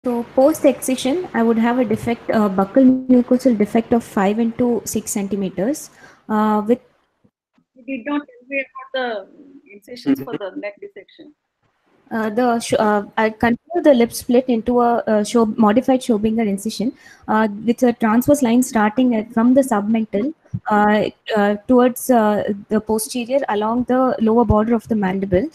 So post excision, I would have a defect, buccal mucosal defect of 5 into 6 centimeters, with You did not tell me about the incisions for the neck dissection. I continue the lip split into a, modified Schobinger incision, with a transverse line starting from the submental, towards the posterior along the lower border of the mandible,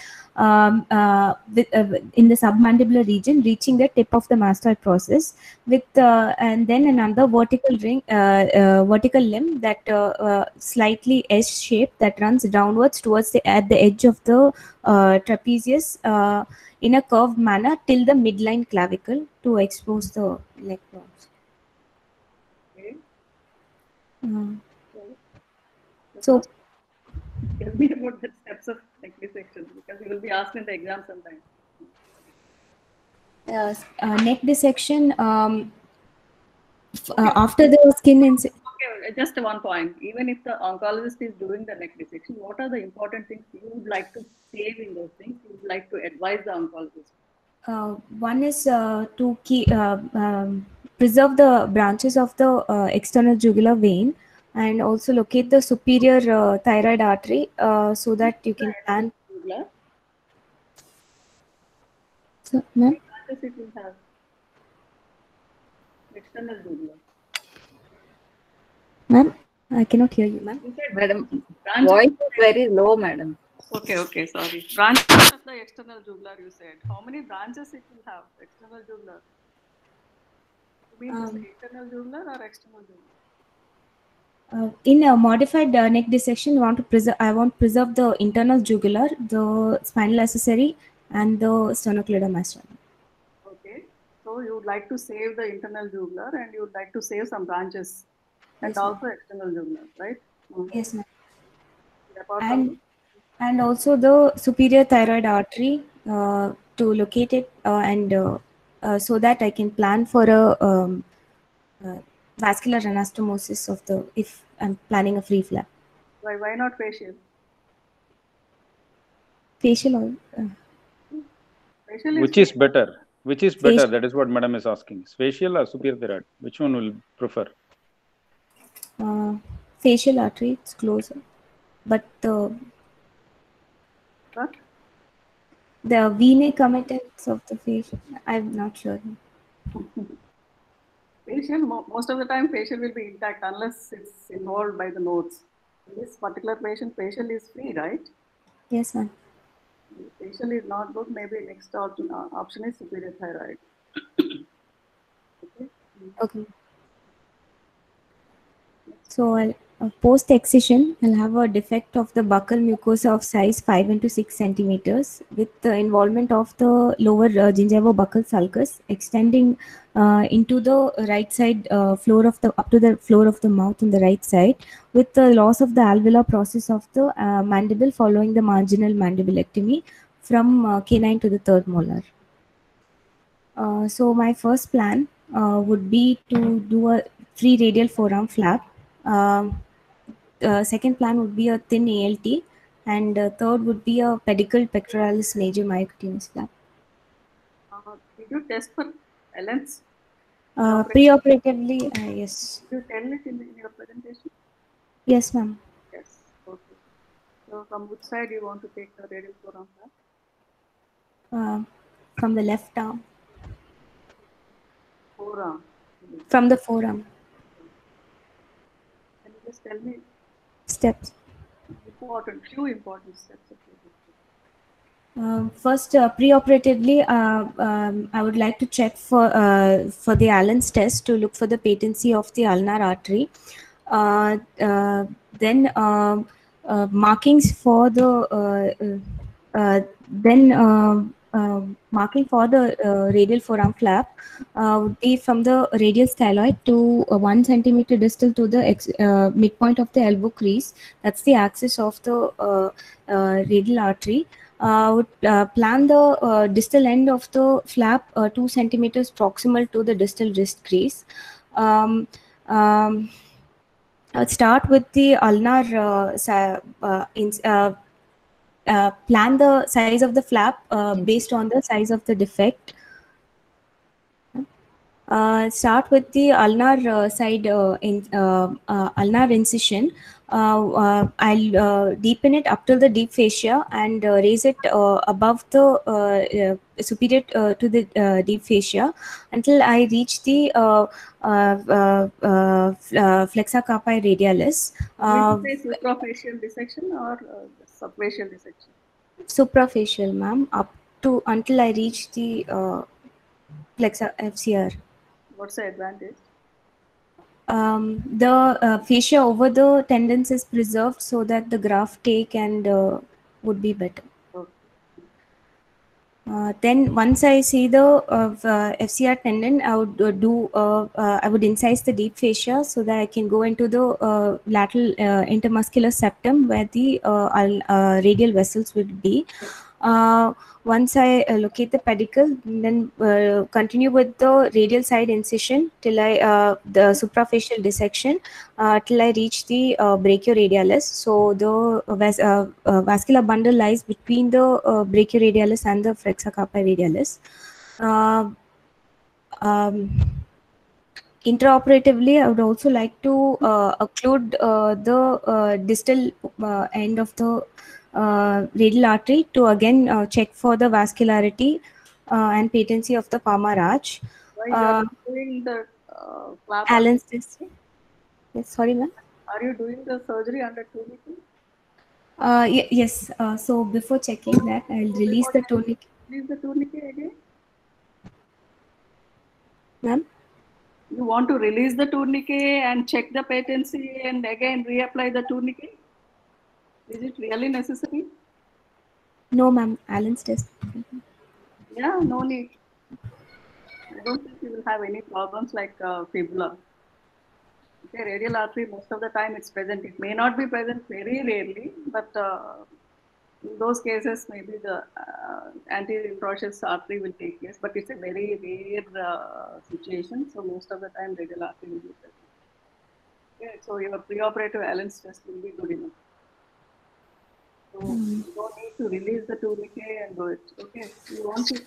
in the submandibular region, reaching the tip of the mastoid process, with and then another vertical limb that slightly S-shaped that runs downwards towards the at the edge of the trapezius, in a curved manner till the midline clavicle to expose the leg bones. Okay. Uh, So so tell me about the steps of neck dissection because you will be asked in the exam sometime. neck dissection, Okay. after the skin Okay, just one point. Even if the oncologist is doing the neck dissection, what are the important things you would like to save in those things? You would like to advise the oncologist. one is to keep, preserve the branches of the external jugular vein, and also locate the superior thyroid artery, so that you The can plan. external jugular, So, how ma'am, many branches it will have? External jugular. ma'am, I cannot hear you, ma'am. You said Madam, branches. voice is very low, madam. Okay, sorry. Branches of the external jugular, you said. How many branches it will have? External jugular. You mean to say internal jugular or external jugular? In a modified neck dissection, I want to preserve the internal jugular, the spinal accessory, and the sternocleidomastoid. Okay. So you would like to save the internal jugular and you would like to save some branches and Yes, ma'am. also external jugular, right? Yes, ma'am. Apart from And and also the superior thyroid artery, to locate it, and so that I can plan for a uh, vascular anastomosis of the, if I'm planning a free flap. why not facial? Facial or Facial is Which is better? Which is better? facial, That is what madam is asking. Facial or superior thyroid? Which one will prefer? uh, facial artery, it's closer, but but the venae commitments of the facial, I'm not sure. facial most of the time facial will be intact unless it's involved by the nodes. In this particular patient, facial is free, right? Yes, ma'am. Facial is not good. Maybe next option is superior thyroid. Okay. Okay. So post excision, I'll have a defect of the buccal mucosa of size 5 into 6 centimeters, with the involvement of the lower gingivo-buccal sulcus extending into the right side floor of the, up to the floor of the mouth on the right side, with the loss of the alveolar process of the mandible following the marginal mandibulectomy from canine to the third molar. So my first plan would be to do a free radial forearm flap. Um, Second plan would be a thin ALT, and third would be a pedicle pectoralis major myocarditis flap. Did you test for LNs? Preoperatively, yes. Did you tell it in your presentation? Yes, ma'am. Yes. Okay. So from which side you want to take the radial forearm flap? From the left arm. Forearm. From the forearm. Can you just tell me Steps. few important steps of radial First, preoperatively, I would like to check for the Allen's test to look for the patency of the ulnar artery. Uh, uh, then markings for the then marking for the radial forearm flap would be from the radial styloid to 1 centimeter distal to the midpoint of the elbow crease. That's the axis of the radial artery. Would plan the distal end of the flap 2 centimeters proximal to the distal wrist crease. Um, um, I'll start with the ulnar, plan the size of the flap based on the size of the defect. Start with the ulnar side ulnar incision. I'll deepen it up till the deep fascia and raise it above the superior to the deep fascia until I reach the flexa carpi radialis. Did you say suprafacial dissection or subfacial dissection? Suprafacial, ma'am, up to until I reach the flexa FCR. What's the advantage? The fascia over the tendons is preserved so that the graft take and would be better. Okay. Then once I see the FCR tendon, I would I would incise the deep fascia so that I can go into the lateral intermuscular septum where the radial vessels would be. Once I locate the pedicle, then continue with the radial side incision till the suprafacial dissection till I reach the brachioradialis. So the vascular bundle lies between the brachioradialis and the flexa carpi radialis. Intraoperatively, I would also like to occlude the distal end of the radial artery to again check for the vascularity and patency of the palmar arch. Why are you doing the flap? Allen's test. Yes, sorry, ma'am. Are you doing the surgery under tourniquet? Yes. So before checking that, I'll release the tourniquet. Release the tourniquet again. Ma'am? You want to release the tourniquet and check the patency and again reapply the tourniquet? Is it really necessary? No, ma'am. Allen's test. Yeah, no need. I don't think you will have any problems like fibula. Okay, radial artery, most of the time it's present. It may not be present very rarely, but in those cases, maybe the anterior introitious artery will take place, but it's a very rare situation. So most of the time, radial artery will be present. Okay, so your preoperative Allen's test will be good enough. So you don't need to release the tourniquet and do it. Okay, you want to.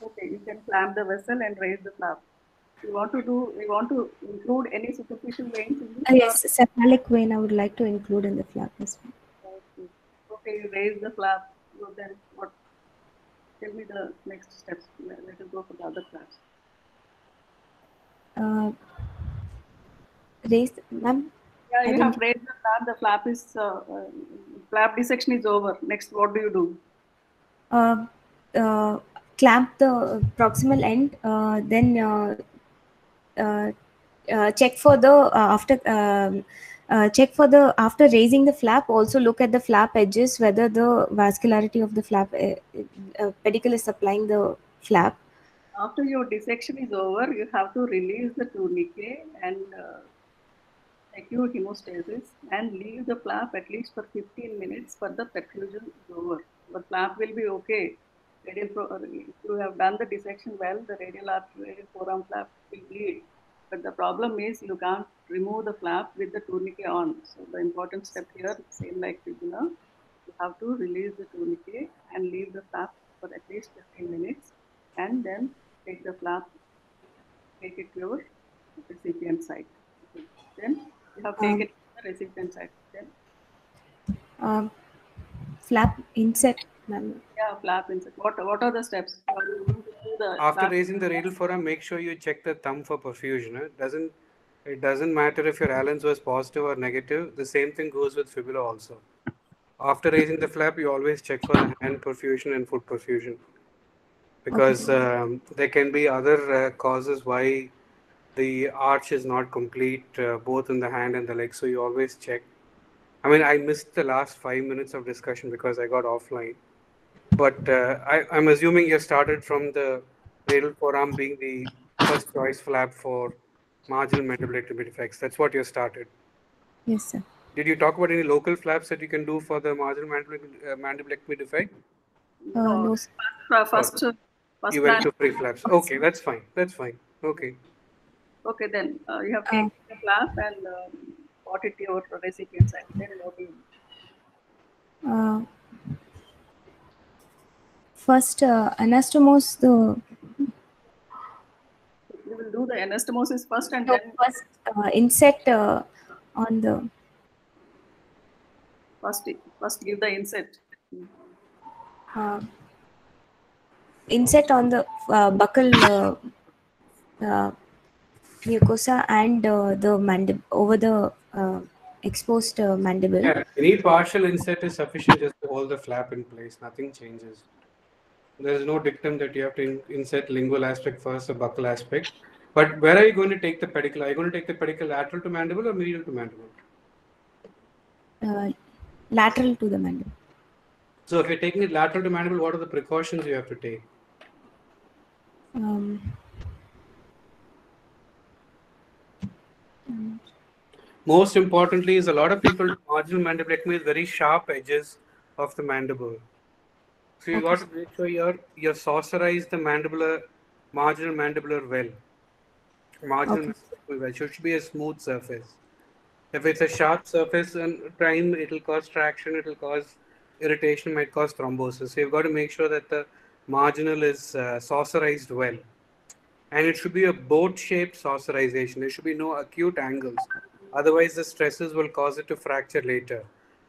Okay, you can clamp the vessel and raise the flap. You want to include any superficial veins in this? Yes, cephalic vein I would like to include in the flap as well. Okay, you raise the flap. So then what? Tell me the next steps. Let us go for the other flaps. Raise, ma'am. Yeah, you have raised the flap. The flap is flap dissection is over. Next, what do you do? Clamp the proximal end, then check for the after raising the flap. Also look at the flap edges whether the vascularity of the flap pedicle is supplying the flap. After your dissection is over, you have to release the tourniquet and secure hemostasis and leave the flap at least for 15 minutes for the perfusion is over. The flap will be okay. If you have done the dissection well, the radial artery, radial forearm flap will bleed. But the problem is you can't remove the flap with the tourniquet on. So the important step here, same like fibula, you have to release the tourniquet and leave the flap for at least 15 minutes and then take the flap, take it to your recipient site. Okay. Then you have taken the recipient side. Then flap insert, ma'am. Yeah, flap insert. What are the steps? After raising the radial forearm, make sure you check the thumb for perfusion. It doesn't matter if your Allen's was positive or negative. The same thing goes with fibula also. After raising the flap, you always check for the hand perfusion and foot perfusion, because there can be other causes why the arch is not complete, both in the hand and the leg. So you always check. I mean, I missed the last 5 minutes of discussion because I got offline. But I'm assuming you started from the radial forearm being the first choice flap for marginal mandibulectomy defects. That's what you started. Yes, sir. Did you talk about any local flaps that you can do for the marginal mandibulectomy defect? No. First you went to free flaps. Okay, that's fine. That's fine. Okay. Okay, then you have taken the flap and got it to your recipient side. Then what do you do? First, anastomose the. do the anastomosis first and No, then first inset on the first give the inset. Inset on the buccal mucosa and the mandible over the exposed mandible. Yeah, any partial inset is sufficient just to hold the flap in place. Nothing changes. There is no dictum that you have to insert lingual aspect first or buccal aspect. But where are you going to take the pedicle? Are you going to take the pedicle lateral to mandible or medial to mandible? Lateral to the mandible. So if you're taking it lateral to mandible, what are the precautions you have to take? Most importantly is a lot of people do marginal mandiblectomy with very sharp edges of the mandible. So you got to make sure you're saucerize the marginal mandibular well. Mandibular well should be a smooth surface. If it's a sharp surface and time, it'll cause traction, it'll cause irritation, might cause thrombosis. So you've got to make sure that the marginal is saucerized well. And it should be a boat-shaped saucerization. There should be no acute angles. Otherwise, the stresses will cause it to fracture later.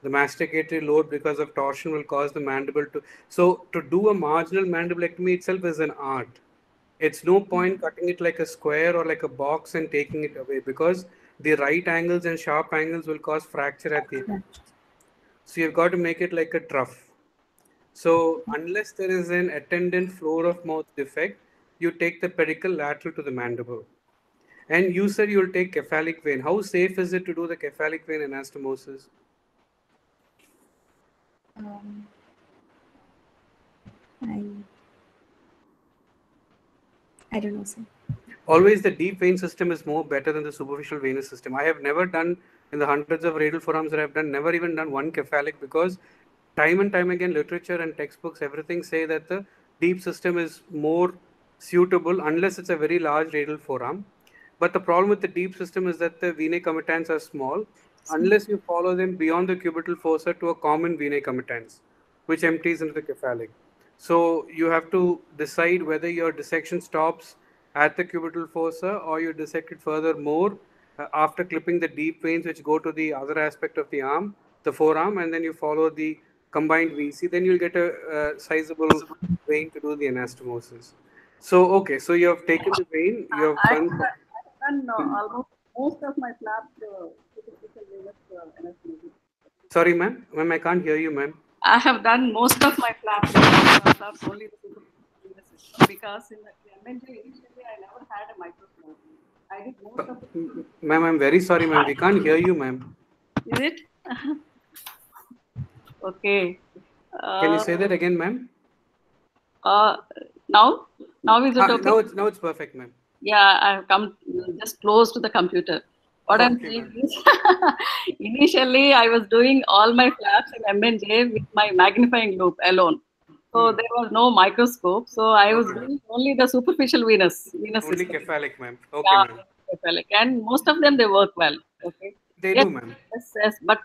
The masticatory load because of torsion will cause the mandible to... So to do a marginal mandiblectomy itself is an art. It's no point cutting it like a square or like a box and taking it away because the right angles and sharp angles will cause fracture at the end. So you've got to make it like a trough. So unless there is an attendant floor of mouth defect, you take the pedicle lateral to the mandible. And you said you'll take cephalic vein. How safe is it to do the cephalic vein anastomosis? I don't know, sir. Always the deep vein system is more better than the superficial venous system. I have never done, in the hundreds of radial forams that I've done, never even done one cephalic because time and time again, literature and textbooks, everything say that the deep system is more suitable unless it's a very large radial foram. But the problem with the deep system is that the venae comitans are small unless you follow them beyond the cubital fossa to a common venae comitans, which empties into the cephalic. So you have to decide whether your dissection stops at the cubital fossa or you dissect it further more after clipping the deep veins which go to the other aspect of the arm, the forearm, and then you follow the combined VC, then you'll get a sizable vein to do the anastomosis. So, okay, so you have taken the vein, you have done... I've done almost most of my flap superficial venous anastomosis. Sorry, ma'am. Ma'am, I can't hear you, ma'am. I have done most of my flaps only the superficial venous system because in the MNJ initially I never had a microscope. I did most of it. Ma'am, I'm very sorry, ma'am. We can't hear you, ma'am. Is it? Okay. Can you say that again, ma'am? Now is it okay? Now it's perfect, ma'am. Yeah, I've come just close to the computer. What I'm saying is, initially I was doing all my flaps in MNJ with my magnifying loupe alone. So there was no microscope. So I was doing only the superficial venous only system. cephalic, ma'am. Okay, Yeah, ma'am. cephalic. And most of them, they work well. Okay. They Yes, do, ma'am. yes. But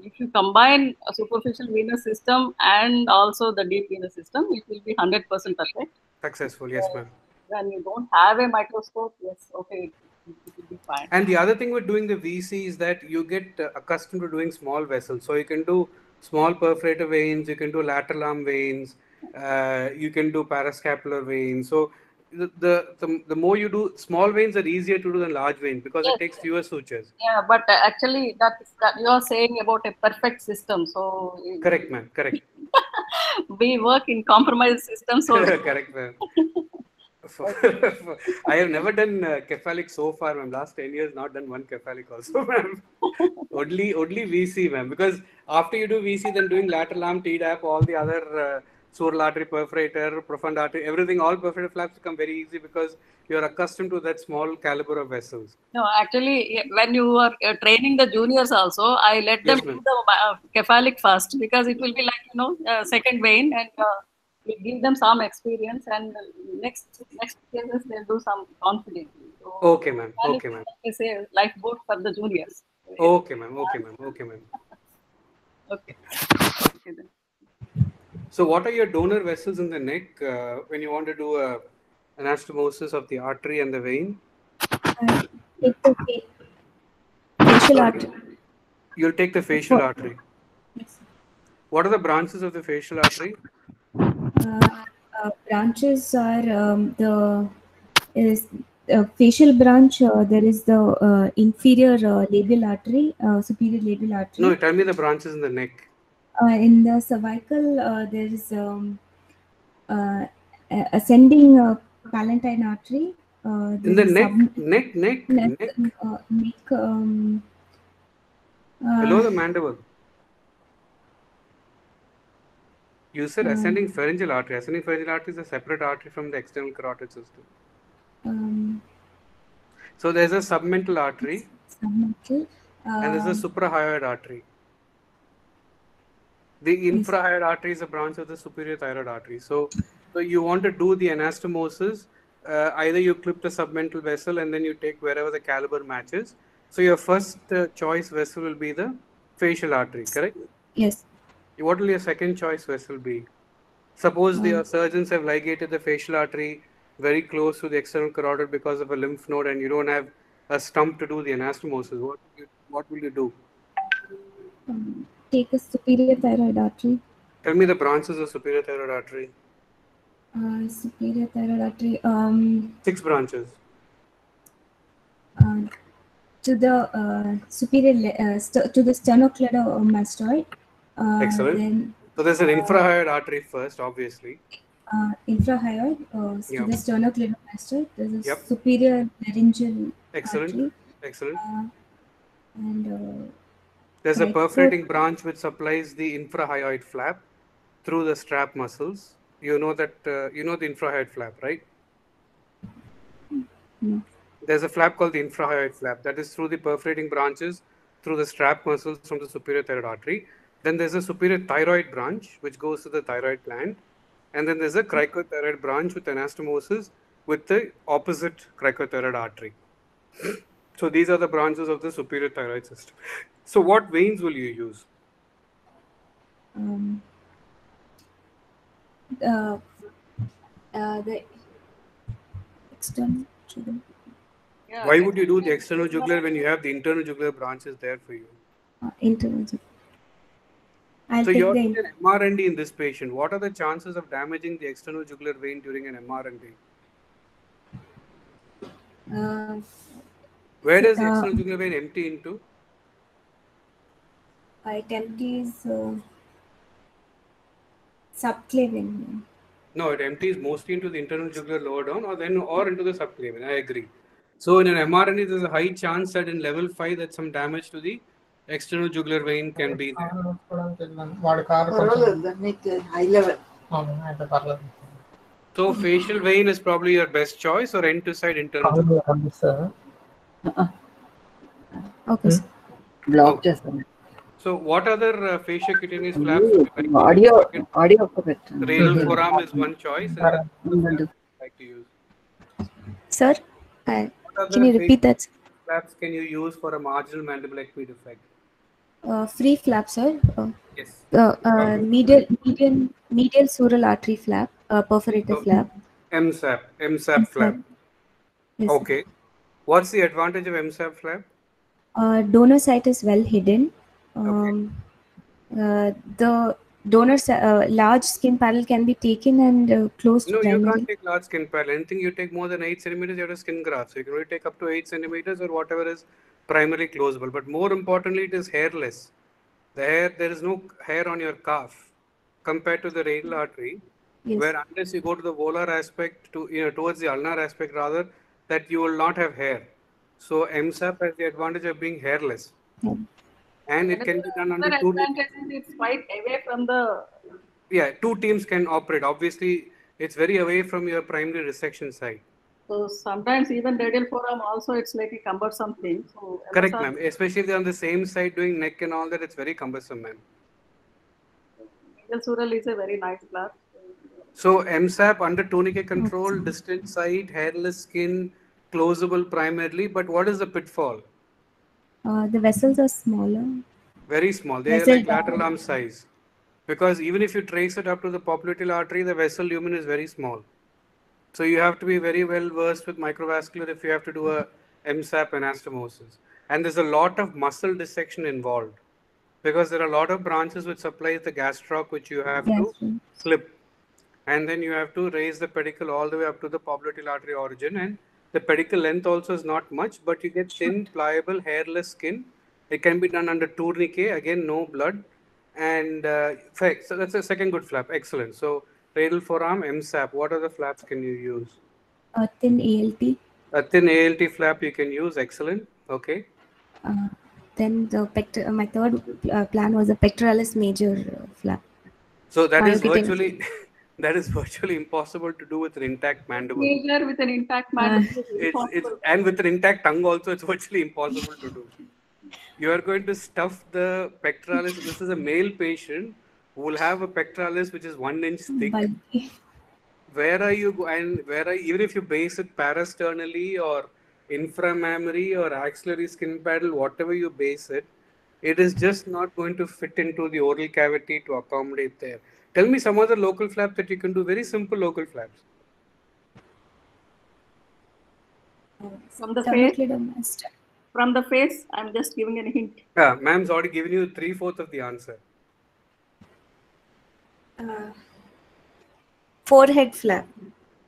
if you combine a superficial venous system and also the deep venous system, it will be 100% perfect. Successful, yes, ma'am. When you don't have a microscope, yes, okay, it will be fine. And the other thing with doing the VC is that you get accustomed to doing small vessels. So you can do small perforator veins, you can do lateral arm veins, you can do parascapular veins. So the more you do, small veins are easier to do than large veins because it takes fewer sutures. Yeah, but actually that you are saying about a perfect system. So correct, ma'am. Correct. We work in compromised systems. So correct, ma'am. I have never done cephalic so far, ma'am. Last 10 years, not done one cephalic also, ma'am. only VC, ma'am. Because after you do VC, then doing lateral arm, TDAP, all the other sural artery perforator, profound artery, everything, all perforator flaps become very easy because you're accustomed to that small caliber of vessels. No, actually, when you are training the juniors also, I let them do the cephalic first because it will be like, second vein and we give them some experience and next cases they'll do some confidently. So, okay, ma'am. Okay, ma'am. I say lifeboat for the juniors. Okay, ma'am. Okay, ma'am. Okay, ma'am. Okay. Okay then. So, what are your donor vessels in the neck when you want to do a anastomosis of the artery and the vein? Take the facial artery. You'll take the facial artery. Yes. What are the branches of the facial artery? Branches are facial branch. There is the inferior labial artery, superior labial artery. No, tell me the branches in the neck. In the cervical, there is ascending palatine artery. In the neck. Below the mandible. You said ascending pharyngeal artery. Ascending pharyngeal artery is a separate artery from the external carotid system. So there's a submental artery. Submental. And there's a suprahyoid artery. The infrahyoid artery is a branch of the superior thyroid artery. So you want to do the anastomosis. Either you clip the submental vessel and then you take wherever the caliber matches. So your first choice vessel will be the facial artery, correct? Yes. What will your second choice vessel be? Suppose the surgeons have ligated the facial artery very close to the external carotid because of a lymph node and you don't have a stump to do the anastomosis. What will you do? Take a superior thyroid artery. Tell me the branches of superior thyroid artery. Superior thyroid artery. 6 branches. To the superior to the sternocleidomastoid. Excellent. Then, so there's an infrahyoid artery first, obviously. Infrahyoid to the sternocleidomastoid. There's a superior laryngeal artery. Excellent. And there's a perforating branch which supplies the infrahyoid flap through the strap muscles. You know that you know the infrahyoid flap, right? No. There's a flap called the infrahyoid flap that is through the perforating branches through the strap muscles from the superior thyroid artery. Then there's a superior thyroid branch which goes to the thyroid gland. And then there's a cricothyroid branch with anastomosis with the opposite cricothyroid artery. So these are the branches of the superior thyroid system. So what veins will you use? The external jugular. Why would you do the external jugular when you have the internal jugular branches there for you? Internal jugular. So you're doing an MRND in this patient. What are the chances of damaging the external jugular vein during an MRND? Where does the external jugular vein empty into? It empties subclavian. No, it empties mostly into the internal jugular lower down or into the subclavian. I agree. So in an MRND, there's a high chance that in level 5 that some damage to the external jugular vein can be there. So facial vein is probably your best choice, or end to side internal jugular? Okay. So what other fasciocutaneous flaps would you like to use? Radial forearm is one choice. Like to use. Sir, can you repeat that? Flaps can you use for a marginal mandibulectomy defect? Free flap, sir. Yes. Medial sural artery flap, perforator flap. MSAP flap. Yes, okay. Sir. What's the advantage of MSAP flap? Donor site is well hidden. The donor's large skin panel can be taken and closed. No, you can't take large skin panel. Anything you take more than 8 centimeters, you have a skin graft. So you can only take up to 8 centimeters or whatever is primarily closable. But more importantly, it is hairless. There is no hair on your calf compared to the radial artery, where unless you go to the volar aspect, towards the ulnar aspect rather, that you will not have hair. So MSAP has the advantage of being hairless. And it can be done under two. It's quite away from the. Yeah, 2 teams can operate. Obviously, it's very away from your primary resection site. So sometimes even radial forearm also it's like a cumbersome thing. So correct, ma'am. Especially if they're on the same side doing neck and all that, it's very cumbersome, ma'am. Medial sural is a very nice flap. So MSAP under tourniquet control, distant site, hairless skin, closable primarily. But what is the pitfall? The vessels are smaller. Very small. They are like lateral arm size. Because even if you trace it up to the popliteal artery, the vessel lumen is very small. So you have to be very well versed with microvascular if you have to do a MSAP anastomosis. And there's a lot of muscle dissection involved because there are a lot of branches which supply the gastroc, which you have to clip. And then you have to raise the pedicle all the way up to the popliteal artery origin. And the pedicle length also is not much, but you get thin, pliable, hairless skin. It can be done under tourniquet, again, no blood. And so that's a second good flap. Excellent. So radial forearm, MSAP. What other flaps can you use? A thin ALT. A thin ALT flap you can use. Excellent. Okay. Then my third plan was a pectoralis major flap. So that is virtually that is virtually impossible to do with an intact mandible. Major with an intact mandible. And with an intact tongue also, it's virtually impossible to do. You are going to stuff the pectoralis. This is a male patient who will have a pectoralis which is 1 inch thick. Where are you going? Even if you base it parasternally or inframammary or axillary skin paddle, whatever you base it, it is just not going to fit into the oral cavity to accommodate there. Tell me some other local flaps that you can do. Very simple local flaps. From the face. From the face, I'm just giving a hint. Yeah, ma'am's already given you 3/4 of the answer. Forehead flap.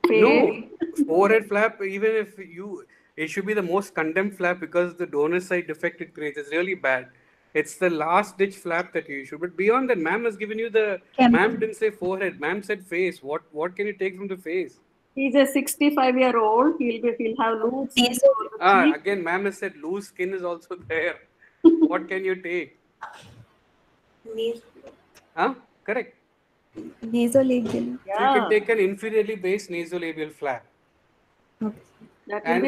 No, forehead flap, even if it should be the most condemned flap because the donor side defect it creates. It's really bad. It's the last ditch flap that you should. But beyond that, ma'am has given you ma'am didn't say forehead. Ma'am said face. What can you take from the face? He's a 65-year-old. He'll have loose skin. Again, ma'am has said loose skin is also there. What can you take? Correct. Nasolabial. Yeah. You can take an inferiorly based nasolabial flap. Okay. And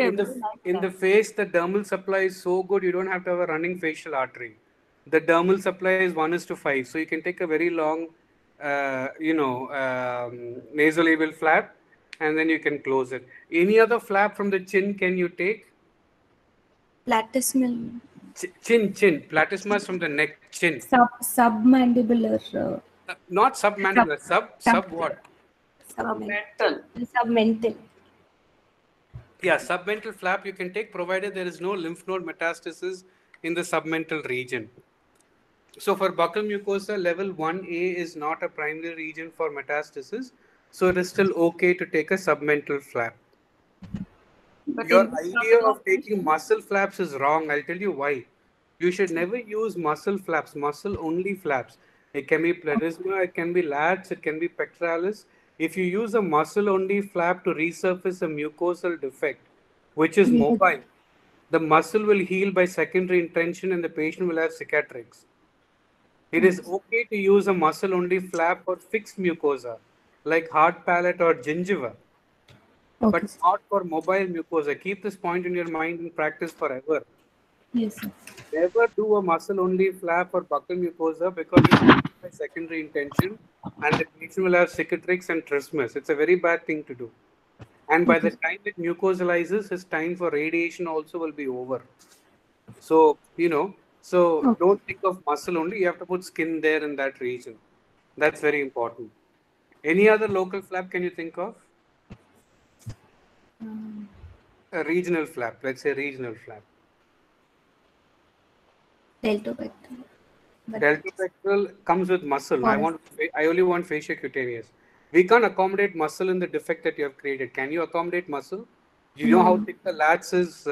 in the face, the dermal supply is so good, you don't have to have a running facial artery. The dermal supply is 1:5. So you can take a very long, nasolabial flap and then you can close it. Any other flap from the chin can you take? Platysmal. Chin. Platysma is from the neck, chin. Submandibular. Not submandibular. Sub what? Submental. Yeah, submental flap you can take provided there is no lymph node metastasis in the submental region. So for buccal mucosa, level 1A is not a primary region for metastasis. So it is still okay to take a submental flap. But your idea of taking muscle flaps is wrong. I'll tell you why. You should never use muscle flaps, muscle only flaps. It can be platysma, it can be lats, it can be pectoralis. If you use a muscle only flap to resurface a mucosal defect, which is mobile, the muscle will heal by secondary intention and the patient will have cicatrix. It is okay to use a muscle only flap for fixed mucosa, like hard palate or gingiva, but not for mobile mucosa. Keep this point in your mind and practice forever. Yes, sir. Never do a muscle only flap for buccal mucosa because it will by secondary intention and the patient will have cicatrix and trismus. It's a very bad thing to do. And by the time it mucosalizes, his time for radiation also will be over. So, don't think of muscle only. You have to put skin there in that region. That's very important. Any other local flap can you think of? A regional flap. Let's say regional flap. Deltopectoral. Deltopectoral comes with muscle. I only want faciocutaneous. We can't accommodate muscle in the defect that you have created. Can you accommodate muscle? You know how thick the lats is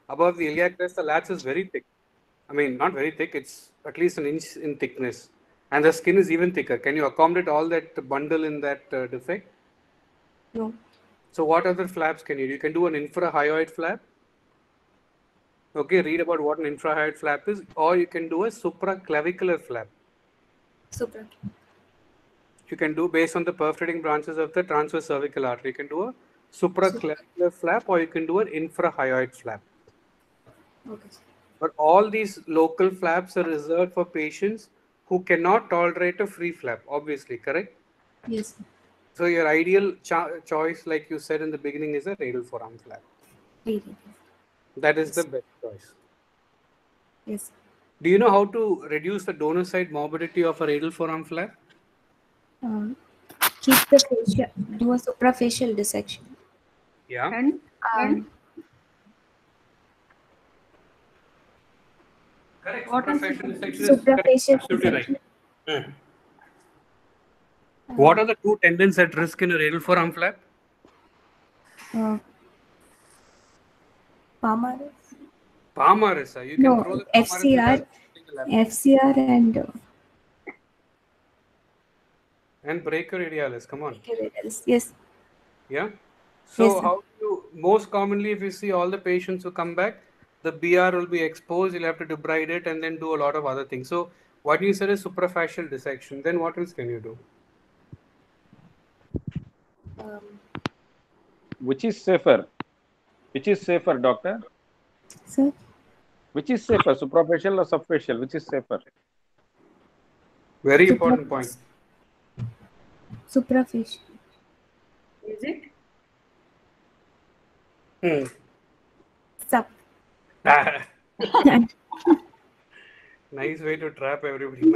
above the iliac crest. The lats is very thick. I mean, not very thick. It's at least an inch in thickness. And the skin is even thicker. Can you accommodate all that bundle in that defect? No. So what other flaps can you do? You can do an infrahyoid flap. Okay, read about what an infrahyoid flap is. Or you can do a supraclavicular flap. You can do based on the perforating branches of the transverse cervical artery. You can do a supraclavicular flap or you can do an infrahyoid flap. Okay. But all these local flaps are reserved for patients who cannot tolerate a free flap, obviously, correct? Yes. So your ideal choice, like you said in the beginning, is a radial forearm flap. That is the best choice. Yes. Do you know how to reduce the donor side morbidity of a radial forearm flap? Keep the fascia, do a suprafacial dissection. Yeah. And Correct. What is Superfacial dissection is correct. Suprafacial Absolutely dissection. right. What are the two tendons at risk in a radial forearm flap? Palmaris. Palmaris. You can No, throw the palmaris FCR, FCR and brachioradialis. Come on. yes. Yeah. So Yes, sir. how do you, most commonly, if you see all the patients who come back, the BR will be exposed. You'll have to debride it and then do a lot of other things. So what you said is suprafascial dissection. Then what else can you do? Which is safer? Which is safer, doctor? Sir? Which is safer, suprafacial or subfacial? Which is safer? Very important point. Suprafacial. Is it? Sub. Nice way to trap everybody.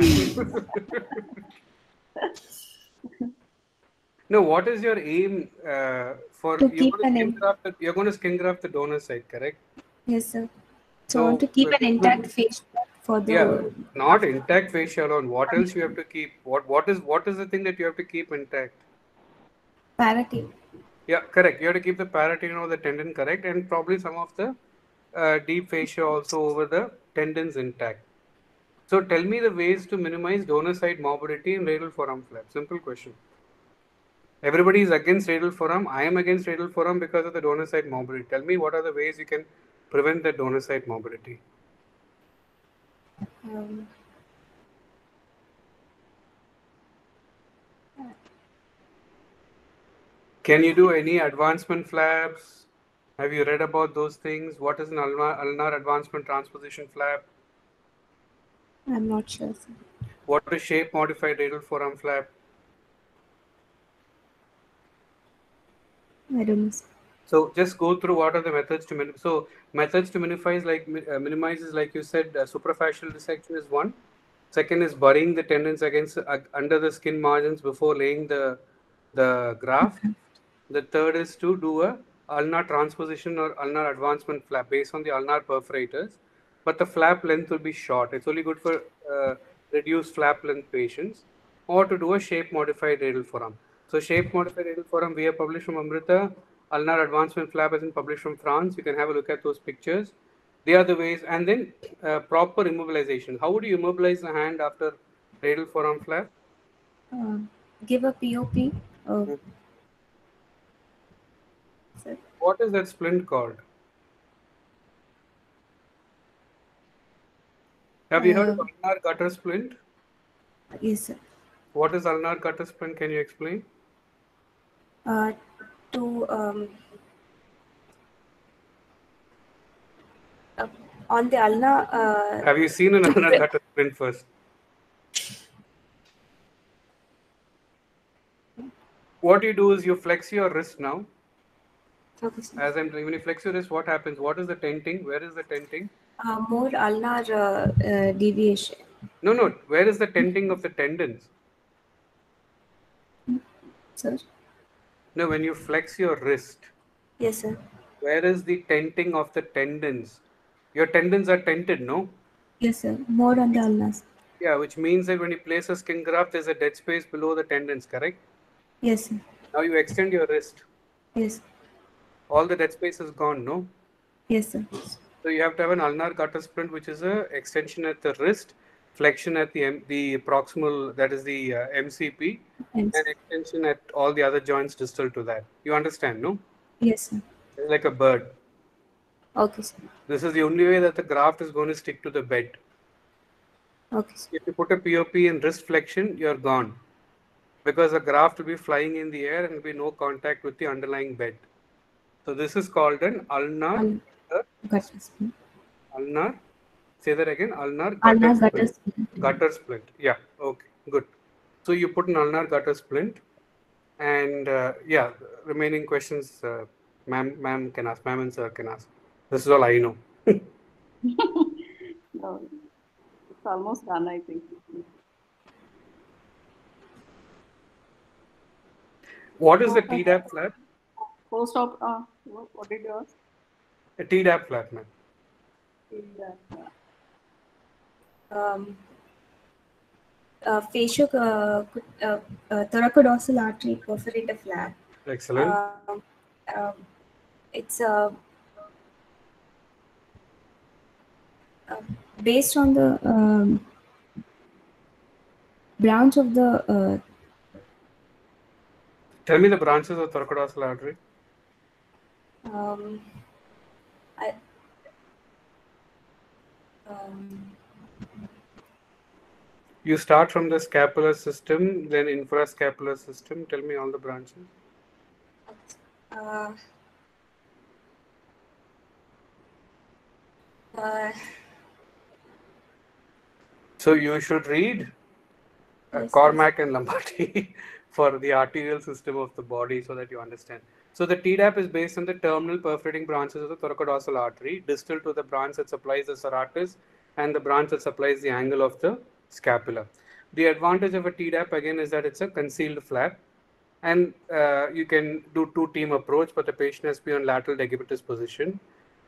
No, what is your aim for To keep an you're going to skin graft the donor side, correct? Yes, sir. So So, I want to keep an intact face for the not intact fascia alone. What else you have to keep? What is the thing that you have to keep intact? parotid. Yeah, correct. You have to keep the paratine or the tendon correct, and probably some of the deep fascia also over the tendons intact. So tell me the ways to minimize donor side morbidity in radial forearm flap. Simple question. Everybody is against radial forearm. I am against radial forearm because of the donor side morbidity. Tell me what are the ways you can prevent the donor side morbidity. Can you do any advancement flaps? Have you read about those things? What is an ulnar advancement transposition flap? I'm not sure, sir. What is shape modified radial forearm flap? I don't know, sir. So just go through what are the methods to minimize. So methods to minimize, minimize is like you said, suprafascial dissection is one. Second is burying the tendons against under the skin margins before laying the graft. The third is to do a ulnar transposition or ulnar advancement flap based on the ulnar perforators, but the flap length will be short. It's only good for reduced flap length patients, or to do a shape modified radial forearm. So shape modified radial forearm we have published from Amrita. Ulnar advancement flap has been published from France. You can have a look at those pictures. They are the ways, and then proper immobilization. How would you immobilize the hand after radial forearm flap? Give a POP. Sir. What is that splint called? Have you heard of ulnar gutter splint? Yes, sir. What is ulnar gutter splint? Can you explain? On the ulnar. Have you seen an ulnar gutter splint first? What you do is you flex your wrist now. Okay, sir. As I'm doing, when you flex your wrist, what happens? What is the tenting? Where is the tenting? More ulnar deviation. No. Where is the tenting of the tendons? Sir? No, when you flex your wrist. Yes, sir. Where is the tenting of the tendons? Your tendons are tented, no? Yes, sir. More on the ulnars. Yeah, which means that when you place a skin graft, there's a dead space below the tendons, correct? Yes, sir. Now you extend your wrist. Yes. All the dead space is gone, no? Yes, sir. So you have to have an ulnar gutter splint, which is a extension at the wrist, flexion at the proximal, that is the MCP, and extension at all the other joints distal to that. You understand, no? Yes, sir. It's like a bird. Okay, sir. This is the only way that the graft is going to stick to the bed. Okay, sir. If you put a POP in wrist flexion, you're gone. Because the graft will be flying in the air and will be no contact with the underlying bed. So this is called an ulnar gutter splint. Ulnar. Say that again. Ulnar gutter splint. Gutter splint. Yeah. Okay. Good. So you put an ulnar gutter splint, and yeah, remaining questions, ma'am can ask. Ma'am and sir can ask. This is all I know. No, it's almost done, I think. What is the TDAP flap? Post-op, what did you ask? A TDAP flap, ma'am. Facial thoracodorsal artery perforator flap. Excellent. It's based on the branch of the. Tell me the branches of thoracodorsal artery. You start from the scapular system, then infrascapular system. Tell me all the branches. So you should read Cormack and Lombardi for the arterial system of the body so that you understand. So the TDAP is based on the terminal perforating branches of the thoracodorsal artery, distal to the branch that supplies the serratus and the branch that supplies the angle of the scapula. The advantage of a TDAP again is that it's a concealed flap, and you can do two-team approach, but the patient has to be on lateral decubitus position,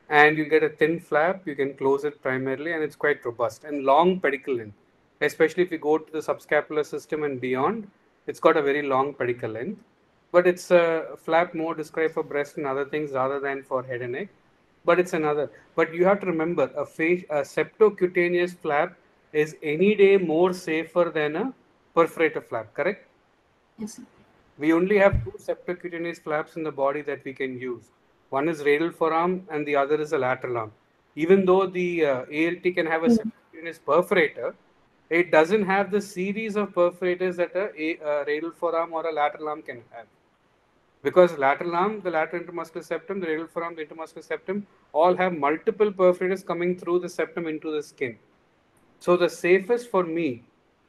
and you get a thin flap. You can close it primarily, and it's quite robust and long pedicle length. Especially if you go to the subscapular system and beyond, it's got a very long pedicle length. But it's a flap more described for breast and other things rather than for head and neck. But it's another. But you have to remember, a septocutaneous flap is any day more safer than a perforator flap, correct? Yes, sir. We only have two septocutaneous flaps in the body that we can use. One is radial forearm and the other is a lateral arm. Even though the ALT can have a septocutaneous perforator, it doesn't have the series of perforators that a radial forearm or a lateral arm can have. Because lateral arm, the lateral intermuscular septum, the radial forearm, the intermuscular septum, all have multiple perforators coming through the septum into the skin. So the safest for me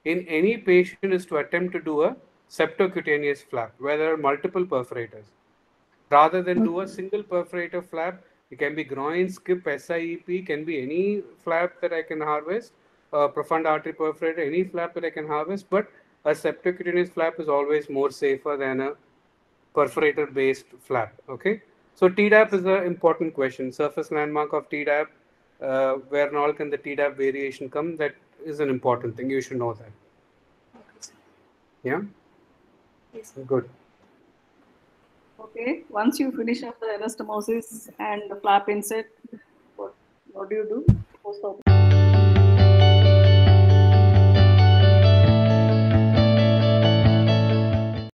in any patient is to attempt to do a septocutaneous flap where there are multiple perforators. Rather than do a single perforator flap, it can be groin, skip, SIEP, can be any flap that I can harvest, profound artery perforator, any flap that I can harvest, but a septocutaneous flap is always more safer than a perforator based flap. Okay, so TDAP is an important question. Surface landmark of TDAP, where and all can the TDAP variation come? That is an important thing. You should know that. Yeah. Yes. Good. Okay, once you finish up the anastomosis and the flap insert, what do you do post-op?